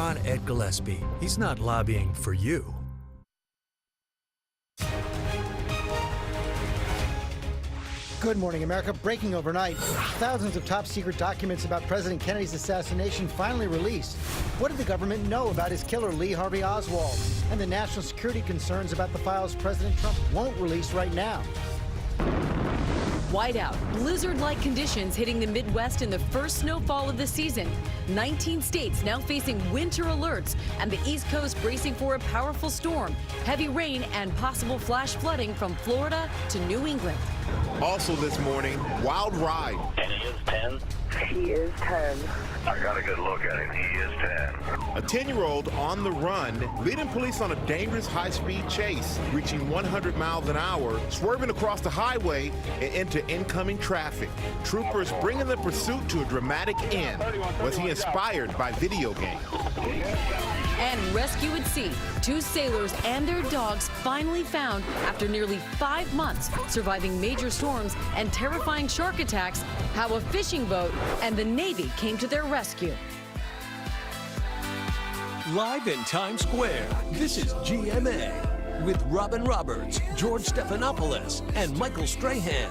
moron Ed Gillespie. He's not lobbying for you. Good morning, America. Breaking overnight. Thousands of top-secret documents about President Kennedy's assassination finally released. What did the government know about his killer, Lee Harvey Oswald? And the national security concerns about the files President Trump won't release right now. Whiteout, blizzard-like conditions hitting the Midwest in the first snowfall of the season. 19 states now facing winter alerts, and the East Coast bracing for a powerful storm, heavy rain, and possible flash flooding from Florida to New England. Also this morning, wild ride. And he is 10. He is 10. I got a good look at him. He is 10. A 10-year-old on the run, leading police on a dangerous high-speed chase, reaching 100 miles an hour, swerving across the highway and into incoming traffic. Troopers bringing the pursuit to a dramatic end. Was he inspired by video games? And rescue at sea. 2 sailors and their dogs finally found after nearly 5 months surviving major storms and terrifying shark attacks, how a fishing boat and the Navy came to their rescue. Live in Times Square, this is GMA with Robin Roberts, George Stephanopoulos, and Michael Strahan.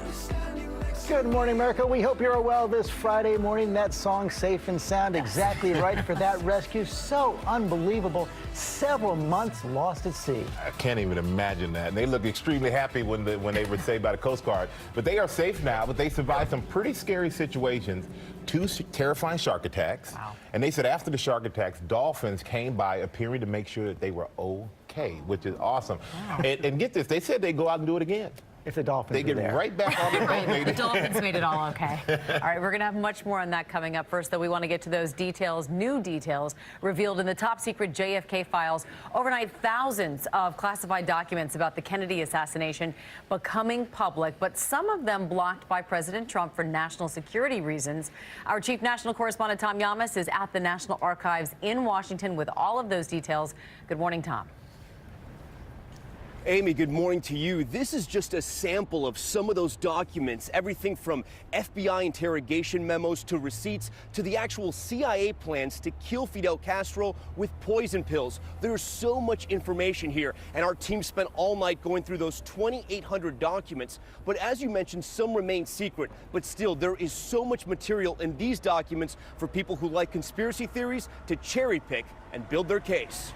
Good morning, America. We hope you're well this Friday morning. That song, Safe and Sound, exactly right for that rescue. So unbelievable. Several months lost at sea. I can't even imagine that. And they look extremely happy when they were saved by the Coast Guard. But they are safe now, but they survived some pretty scary situations. 2 terrifying shark attacks. Wow. And they said after the shark attacks, dolphins came by appearing to make sure that they were okay, which is awesome. Wow. And get this, they said they'd go out and do it again. If the Dolphins they get there. right back on the boat. The Dolphins made it all okay. All right, we're going to have much more on that coming up. First, though, we want to get to those details, new details revealed in the top-secret JFK files. Overnight, thousands of classified documents about the Kennedy assassination becoming public, but some of them blocked by President Trump for national security reasons. Our chief national correspondent, Tom Yamas, is at the National Archives in Washington with all of those details. Good morning, Tom. Amy, good morning to you. This is just a sample of some of those documents, everything from FBI interrogation memos to receipts to the actual CIA plans to kill Fidel Castro with poison pills. There's so much information here, and our team spent all night going through those 2,800 documents. But as you mentioned, some remain secret, but still, there is so much material in these documents for people who like conspiracy theories to cherry pick and build their case.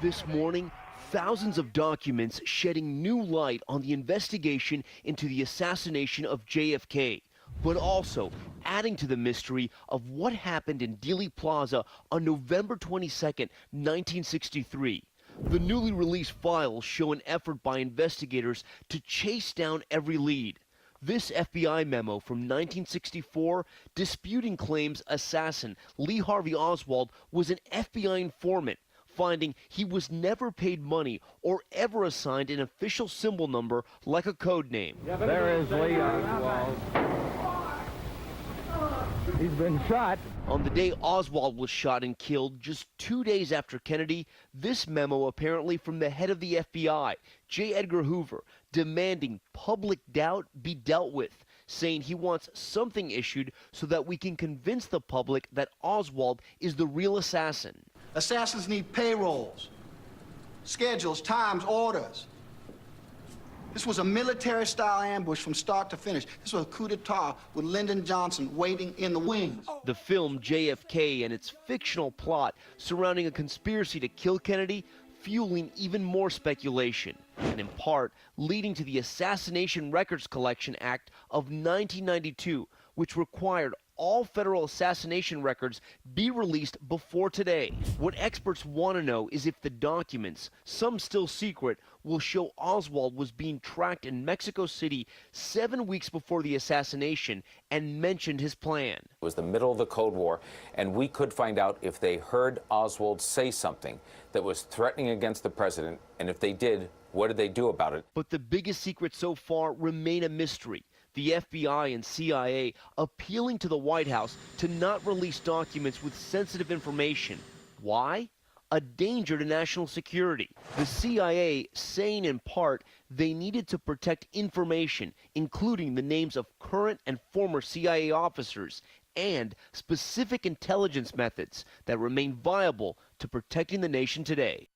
This morning, thousands of documents shedding new light on the investigation into the assassination of JFK, but also adding to the mystery of what happened in Dealey Plaza on November 22nd, 1963. The newly released files show an effort by investigators to chase down every lead. This FBI memo from 1964 disputing claims assassin Lee Harvey Oswald was an FBI informant, finding he was never paid money or ever assigned an official symbol number like a code name. There is Lee Oswald. He's been shot. On the day Oswald was shot and killed, just 2 days after Kennedy, this memo apparently from the head of the FBI, J. Edgar Hoover, demanding public doubt be dealt with, saying he wants something issued so that we can convince the public that Oswald is the real assassin. Assassins need payrolls, schedules, times, orders. This was a military-style ambush from start to finish. This was a coup d'etat with Lyndon Johnson waiting in the wings. The film JFK and its fictional plot surrounding a conspiracy to kill Kennedy fueling even more speculation, and in part leading to the Assassination Records Collection Act of 1992, which required all federal assassination records be released before today. What experts want to know is if the documents, some still secret, will show Oswald was being tracked in Mexico City 7 weeks before the assassination and mentioned his plan. It was the middle of the Cold War, and we could find out if they heard Oswald say something that was threatening against the president, and if they did, what did they do about it? But the biggest secret so far remain a mystery. The FBI and CIA appealing to the White House to not release documents with sensitive information. Why? A danger to national security. The CIA saying in part they needed to protect information, including the names of current and former CIA officers, and specific intelligence methods that remain viable to protecting the nation today.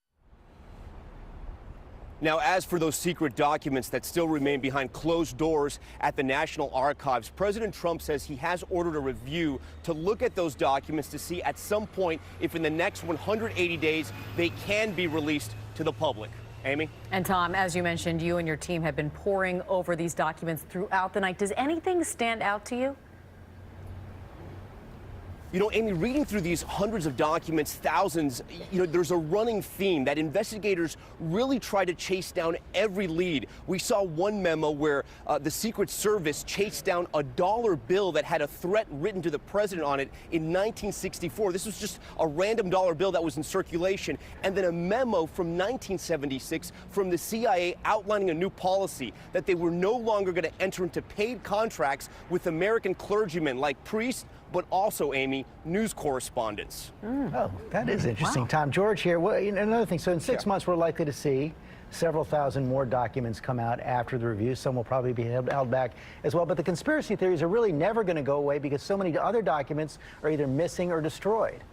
Now, as for those secret documents that still remain behind closed doors at the National Archives, President Trump says he has ordered a review to look at those documents to see at some point if in the next 180 days they can be released to the public. Amy? And Tom, as you mentioned, you and your team have been poring over these documents throughout the night. Does anything stand out to you? You know, Amy, reading through these hundreds of documents, thousands, there's a running theme that investigators really try to chase down every lead. We saw one memo where the Secret Service chased down a dollar bill that had a threat written to the president on it in 1964. This was just a random dollar bill that was in circulation. And then a memo from 1976 from the CIA outlining a new policy that they were no longer going to enter into paid contracts with American clergymen like priests, but also, Amy, news correspondents. Oh, that is interesting. Wow. Tom, George here. Well, another thing, so in 6 months, we're likely to see several thousand more documents come out after the review. Some will probably be held back as well. But the conspiracy theories are really never going to go away because so many other documents are either missing or destroyed.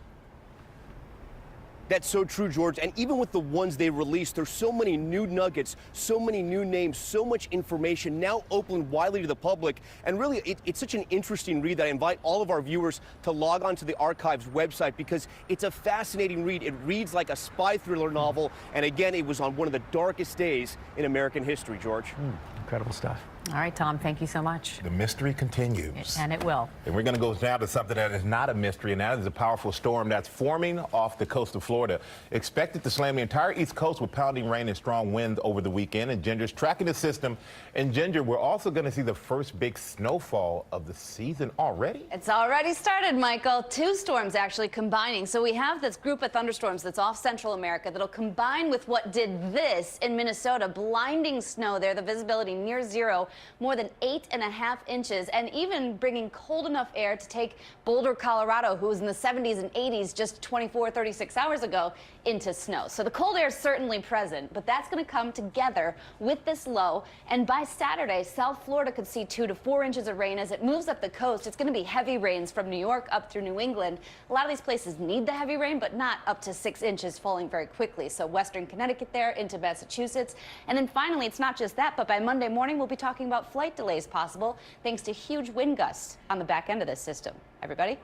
That's so true, George. And even with the ones they released, there's so many new nuggets, so many new names, so much information now open widely to the public. And really, it's such an interesting read that I invite all of our viewers to log on to the Archives website because it's a fascinating read. It reads like a spy thriller novel. And again, it was on one of the darkest days in American history, George. Incredible stuff. All right, Tom, thank you so much. The mystery continues. And it will. And we're going to go now to something that is not a mystery, and that is a powerful storm that's forming off the coast of Florida. Expected to slam the entire East Coast with pounding rain and strong winds over the weekend, and Ginger's tracking the system. And Ginger, we're also going to see the first big snowfall of the season already. It's already started, Michael. 2 storms actually combining. So we have this group of thunderstorms that's off Central America that'll combine with what did this in Minnesota. Blinding snow there, the visibility near zero, more than 8.5 inches, and even bringing cold enough air to take Boulder, Colorado, who was in the 70s and 80s just 24, 36 hours ago, into snow. So the cold air is certainly present, but that's going to come together with this low. And by Saturday, South Florida could see 2 to 4 inches of rain as it moves up the coast. It's going to be heavy rains from New York up through New England. A lot of these places need the heavy rain, but not up to 6 inches falling very quickly. So western Connecticut there into Massachusetts. And then finally, it's not just that, but by Monday morning, we'll be talking about flight delays possible thanks to huge wind gusts on the back end of this system. Everybody?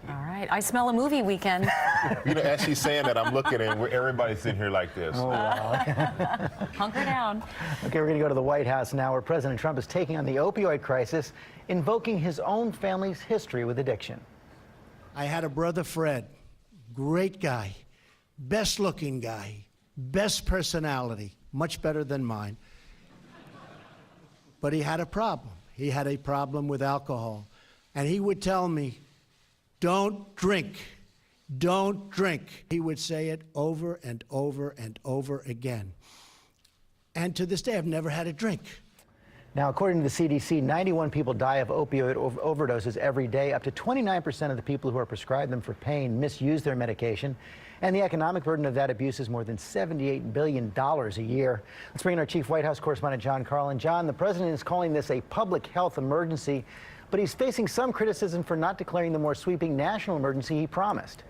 All right. I smell a movie weekend. As she's saying that, I'm looking and everybody's sitting here like this. Oh, wow. Hunker down. Okay, we're going to go to the White House now, where President Trump is taking on the opioid crisis, invoking his own family's history with addiction. I had a brother, Fred, great guy, best looking guy, best personality, much better than mine. But he had a problem. He had a problem with alcohol. And he would tell me, don't drink, don't drink. He would say it over and over and over again. And to this day, I've never had a drink. Now, according to the CDC, 91 people die of opioid overdoses every day. Up to 29% of the people who are prescribed them for pain misuse their medication. And the economic burden of that abuse is more than $78 billion a year. Let's bring in our chief White House correspondent, John Carlin. John, the president is calling this a public health emergency, but he's facing some criticism for not declaring the more sweeping national emergency he promised.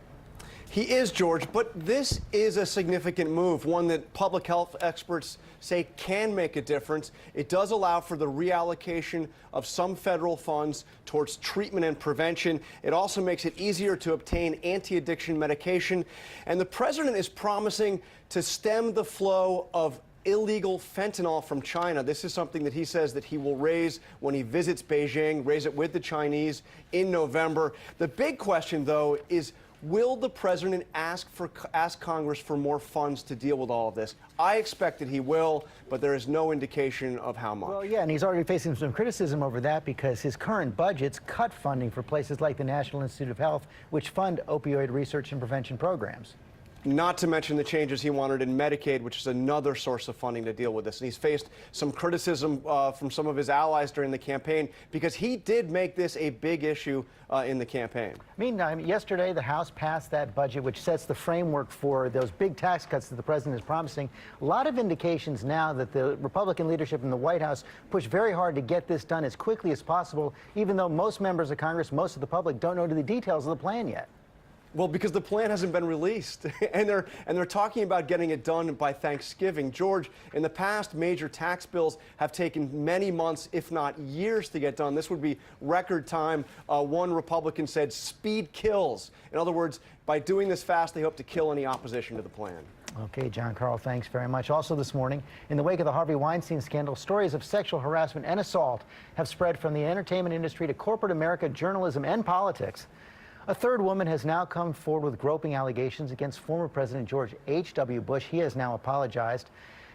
He is, George, but this is a significant move, one that public health experts say can make a difference. It does allow for the reallocation of some federal funds towards treatment and prevention. It also makes it easier to obtain anti-addiction medication. And the president is promising to stem the flow of illegal fentanyl from China. This is something that he says that he will raise when he visits Beijing, raise it with the Chinese in November. The big question, though, is will the president ask Congress for more funds to deal with all of this? I expect that he will, but there is no indication of how much. Well, yeah, and he's already facing some criticism over that because his current budgets cut funding for places like the National Institute of Health, which fund opioid research and prevention programs. Not to mention the changes he wanted in Medicaid, which is another source of funding to deal with this. And he's faced some criticism from some of his allies during the campaign because he did make this a big issue in the campaign. Meantime, yesterday the House passed that budget which sets the framework for those big tax cuts that the president is promising. A lot of indications now that the Republican leadership in the White House pushed very hard to get this done as quickly as possible, even though most members of Congress, most of the public, don't know the details of the plan yet. Well, because the plan hasn't been released, and they're talking about getting it done by Thanksgiving. George, in the past, major tax bills have taken many months, if not years, to get done. This would be record time. One Republican said, "Speed kills." In other words, by doing this fast, they hope to kill any opposition to the plan. Okay, John Carl, thanks very much. Also this morning, in the wake of the Harvey Weinstein scandal, stories of sexual harassment and assault have spread from the entertainment industry to corporate America, journalism, and politics. A third woman has now come forward with groping allegations against former President George H.W. Bush. He has now apologized.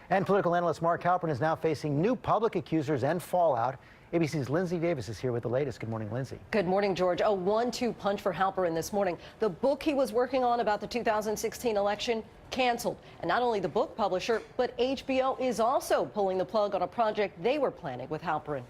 And political analyst Mark Halperin is now facing new public accusers and fallout. ABC's Lindsay Davis is here with the latest. Good morning, Lindsay. Good morning, George. A 1-2 punch for Halperin this morning. The book he was working on about the 2016 election canceled. And not only the book publisher, but HBO is also pulling the plug on a project they were planning with Halperin.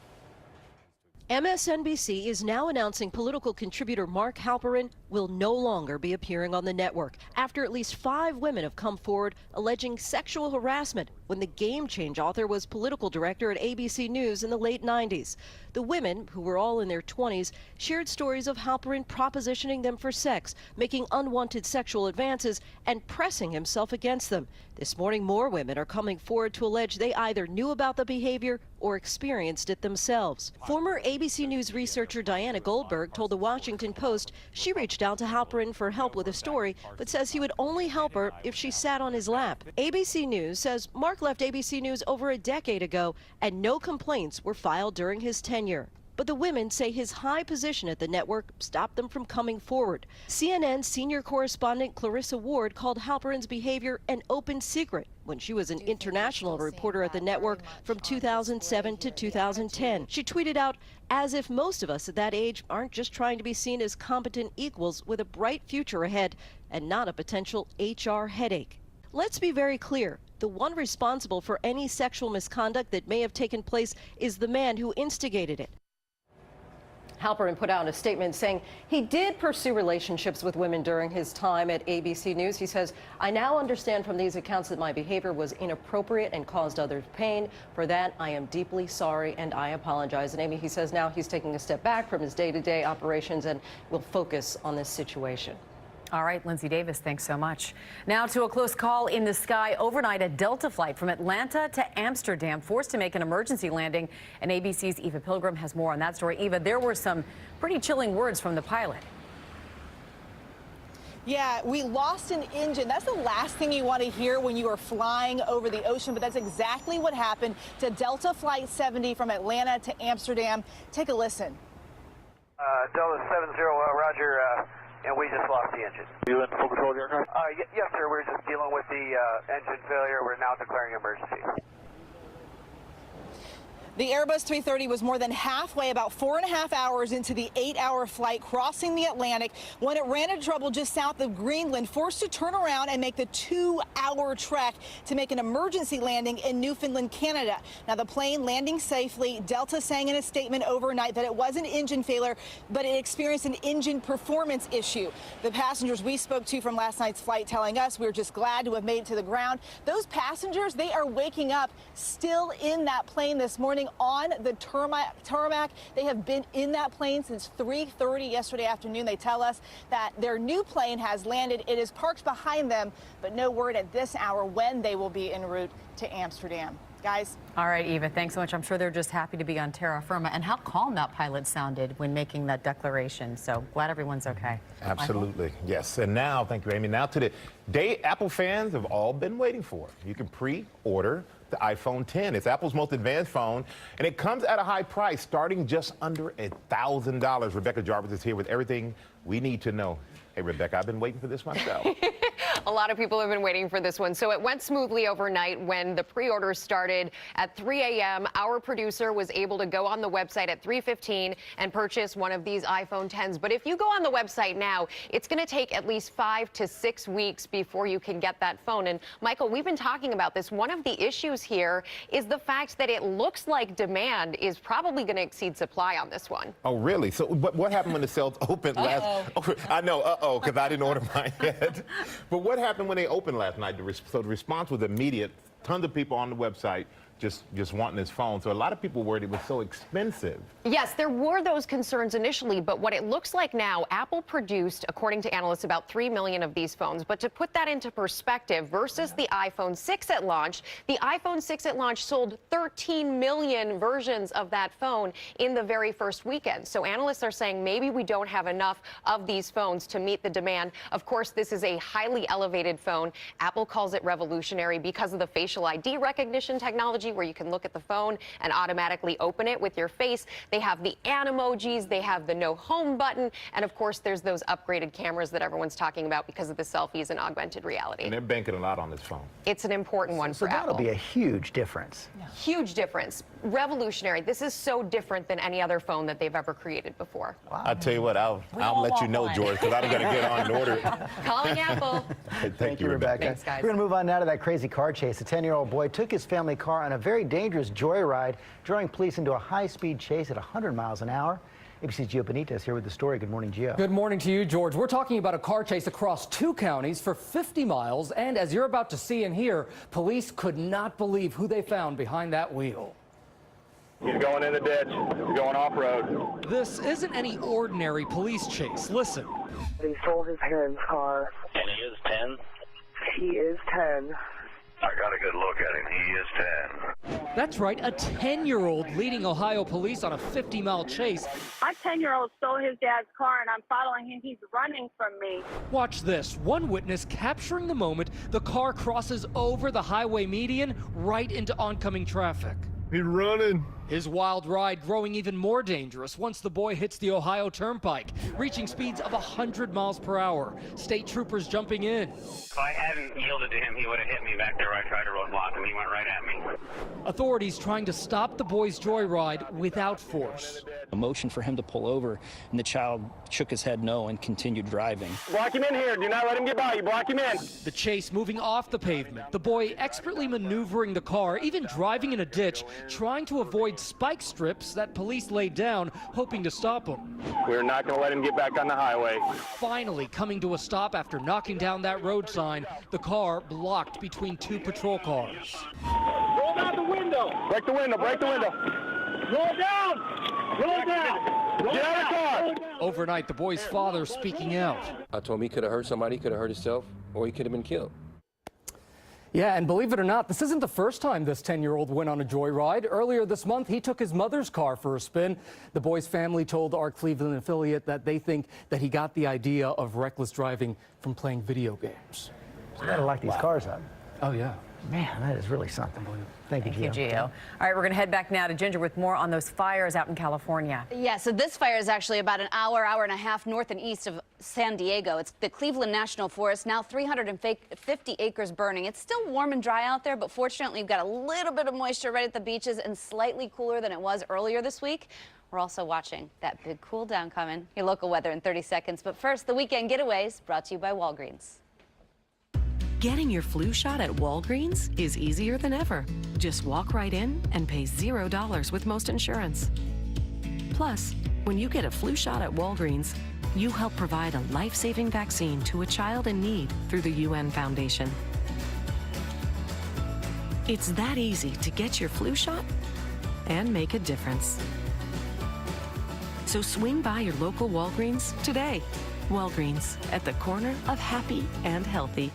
MSNBC is now announcing political contributor Mark Halperin will no longer be appearing on the network after at least 5 women have come forward alleging sexual harassment when the Game Change author was political director at ABC News in the late 90s. The women, who were all in their 20s, shared stories of Halperin propositioning them for sex, making unwanted sexual advances, and pressing himself against them. This morning, more women are coming forward to allege they either knew about the behavior or experienced it themselves. Former ABC News researcher Diana Goldberg told the Washington Post she reached out to Halperin for help with a story, but says he would only help her if she sat on his lap. ABC News says Mark left ABC News over a decade ago, and no complaints were filed during his tenure. But the women say his high position at the network stopped them from coming forward. CNN senior correspondent Clarissa Ward called Halperin's behavior an open secret when she was an international reporter at the network from 2007 to 2010. She tweeted out, "As if most of us at that age aren't just trying to be seen as competent equals with a bright future ahead and not a potential HR headache." Let's be very clear. The one responsible for any sexual misconduct that may have taken place is the man who instigated it. Halperin put out a statement saying he did pursue relationships with women during his time at ABC News. He says, "I now understand from these accounts that my behavior was inappropriate and caused others pain. For that, I am deeply sorry and I apologize." And Amy, he says now he's taking a step back from his day-to-day operations and will focus on this situation. All right, Lindsay Davis, thanks so much. Now to a close call in the sky overnight. A Delta flight from Atlanta to Amsterdam forced to make an emergency landing, and ABC's Eva Pilgrim has more on that story. Eva, there were some pretty chilling words from the pilot. Yeah, we lost an engine. That's the last thing you want to hear when you are flying over the ocean, but that's exactly what happened to Delta Flight 70 from Atlanta to Amsterdam. Take a listen. Delta 70, roger. And we just lost the engine. You in full control of your aircraft? Yes, sir. We're just dealing with the engine failure. We're now declaring emergency. The Airbus 330 was more than halfway, about 4.5 hours into the 8-hour flight, crossing the Atlantic when it ran into trouble just south of Greenland, forced to turn around and make the 2-hour trek to make an emergency landing in Newfoundland, Canada. Now, the plane landing safely. Delta saying in a statement overnight that it was an engine failure, but it experienced an engine performance issue. The passengers we spoke to from last night's flight telling us we're just glad to have made it to the ground. Those passengers, they are waking up still in that plane this morning on the tarmac. They have been in that plane since 3:30 yesterday afternoon. They tell us that their new plane has landed. It is parked behind them, but no word at this hour when they will be en route to Amsterdam. Guys. All right, Eva, thanks so much. I'm sure they're just happy to be on terra firma. And how calm that pilot sounded when making that declaration. So glad everyone's okay. Absolutely. Yes. And now, thank you, Amy. Now to the day Apple fans have all been waiting for. You can pre-order the iPhone 10. It's Apple's most advanced phone, and it comes at a high price, starting just under $1,000. Rebecca Jarvis is here with everything we need to know. Hey, Rebecca, I've been waiting for this myself. A lot of people have been waiting for this one. So it went smoothly overnight when the pre-orders started at 3 a.m. Our producer was able to go on the website at 3:15 and purchase one of these iPhone 10s. But if you go on the website now, it's going to take at least 5 to 6 weeks before you can get that phone. And Michael, we've been talking about this. One of the issues here is the fact that it looks like demand is probably going to exceed supply on this one. Oh, really? So what happened when the sales opened last? Oh, I know, because I didn't order mine yet. But what happened when they opened last night? So the response was immediate. Tons of people on the website just wanting this phone. So a lot of people worried it was so expensive. Yes, there were those concerns initially, but what it looks like now, Apple produced, according to analysts, about 3 million of these phones. But to put that into perspective, versus the iPhone 6 at launch, the iPhone 6 at launch sold 13 million versions of that phone in the very first weekend. So analysts are saying maybe we don't have enough of these phones to meet the demand. Of course, this is a highly elevated phone. Apple calls it revolutionary because of the facial ID recognition technology, where you can look at the phone and automatically open it with your face. They have the Animojis, they have the no home button, and of course there's those upgraded cameras that everyone's talking about because of the selfies and augmented reality. And they're banking a lot on this phone. It's an important one for Apple. So that'll be a huge difference. Yeah. Huge difference. Revolutionary. This is so different than any other phone that they've ever created before. Wow. I'll tell you what, I'll let you know, George, because I'm going to get on and order it. Calling Apple. Thank you, Rebecca. Thanks, guys. We're going to move on now to that crazy car chase. A 10-year-old boy took his family car on a very dangerous joyride, drawing police into a high-speed chase at 100 miles an hour. ABC's Gio Benitez here with the story. Good morning, Gio. Good morning to you, George. We're talking about a car chase across 2 counties for 50 miles, and as you're about to see and hear, police could not believe who they found behind that wheel. He's going in the ditch. He's going off-road. This isn't any ordinary police chase. Listen. He stole his parents' car. And he is 10? He is 10. I got a good look at him. He is 10. That's right, a 10-year-old leading Ohio police on a 50-mile chase. My 10-year-old stole his dad's car, and I'm following him. He's running from me. Watch this. One witness capturing the moment the car crosses over the highway median right into oncoming traffic. He's running. His wild ride growing even more dangerous once the boy hits the Ohio Turnpike, reaching speeds of 100 miles per hour. State troopers jumping in. If I hadn't yielded to him, he would have hit me back there. I tried to roadblock him. He went right at me. Authorities trying to stop the boy's joyride without force. A motion for him to pull over, and the child shook his head no and continued driving. Block him in here. Do not let him get by you. Block him in. The chase moving off the pavement. The boy expertly maneuvering the car, even driving in a ditch, trying to avoid spike strips that police laid down, hoping to stop him. We're not going to let him get back on the highway. Finally coming to a stop after knocking down that road sign, the car blocked between 2 patrol cars. Roll down the window. Break the window. Break the window. Roll down. Roll down. Get out of the car. Overnight, the boy's father speaking out. I told him he could have hurt somebody, he could have hurt himself, or he could have been killed. Yeah, and believe it or not, this isn't the first time this 10-year-old went on a joyride. Earlier this month, he took his mother's car for a spin. The boy's family told our Cleveland affiliate that they think that he got the idea of reckless driving from playing video games. You gotta lock these cars up. Oh, yeah. Man, that is really something. Thank you, Gio. All right, we're going to head back now to Ginger with more on those fires out in California. Yeah, so this fire is actually about an hour and a half north and east of San Diego. It's the Cleveland National Forest, now 350 acres burning. It's still warm and dry out there, but fortunately, we've got a little bit of moisture right at the beaches and slightly cooler than it was earlier this week. We're also watching that big cool down coming. Your local weather in 30 seconds. But first, the weekend getaways brought to you by Walgreens. Getting your flu shot at Walgreens is easier than ever. Just walk right in and pay $0 with most insurance. Plus, when you get a flu shot at Walgreens, you help provide a life-saving vaccine to a child in need through the UN Foundation. It's that easy to get your flu shot and make a difference. So swing by your local Walgreens today. Walgreens, at the corner of happy and healthy.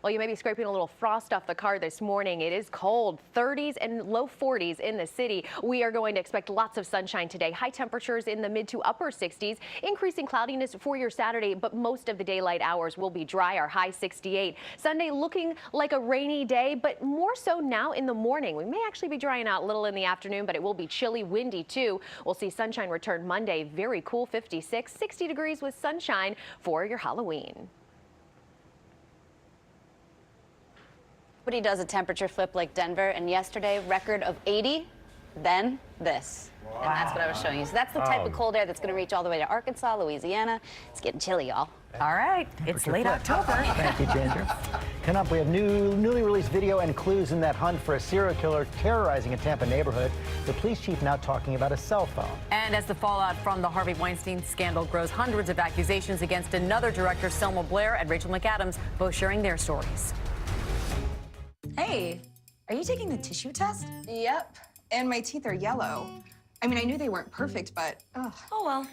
Well, you may be scraping a little frost off the car this morning. It is cold, 30s and low 40s in the city. We are going to expect lots of sunshine today. High temperatures in the mid to upper 60s, increasing cloudiness for your Saturday, but most of the daylight hours will be dry. Our high 68. Sunday looking like a rainy day, but more so now in the morning. We may actually be drying out a little in the afternoon, but it will be chilly, windy too. We'll see sunshine return Monday. Very cool, 56, 60 degrees with sunshine for your Halloween. Nobody does a temperature flip like Denver, and yesterday, record of 80, then this. Wow. And that's what I was showing you. So that's the type of cold air that's going to reach all the way to Arkansas, Louisiana. It's getting chilly, y'all. All right. It's late October. Thank you, Ginger. Coming up, we have newly released video and clues in that hunt for a serial killer terrorizing a Tampa neighborhood. The police chief now talking about a cell phone. And as the fallout from the Harvey Weinstein scandal grows, hundreds of accusations against another director, Selma Blair and Rachel McAdams, both sharing their stories. Hey, are you taking the tissue test? Yep. And my teeth are yellow. I mean, I knew they weren't perfect, but ugh. Oh well.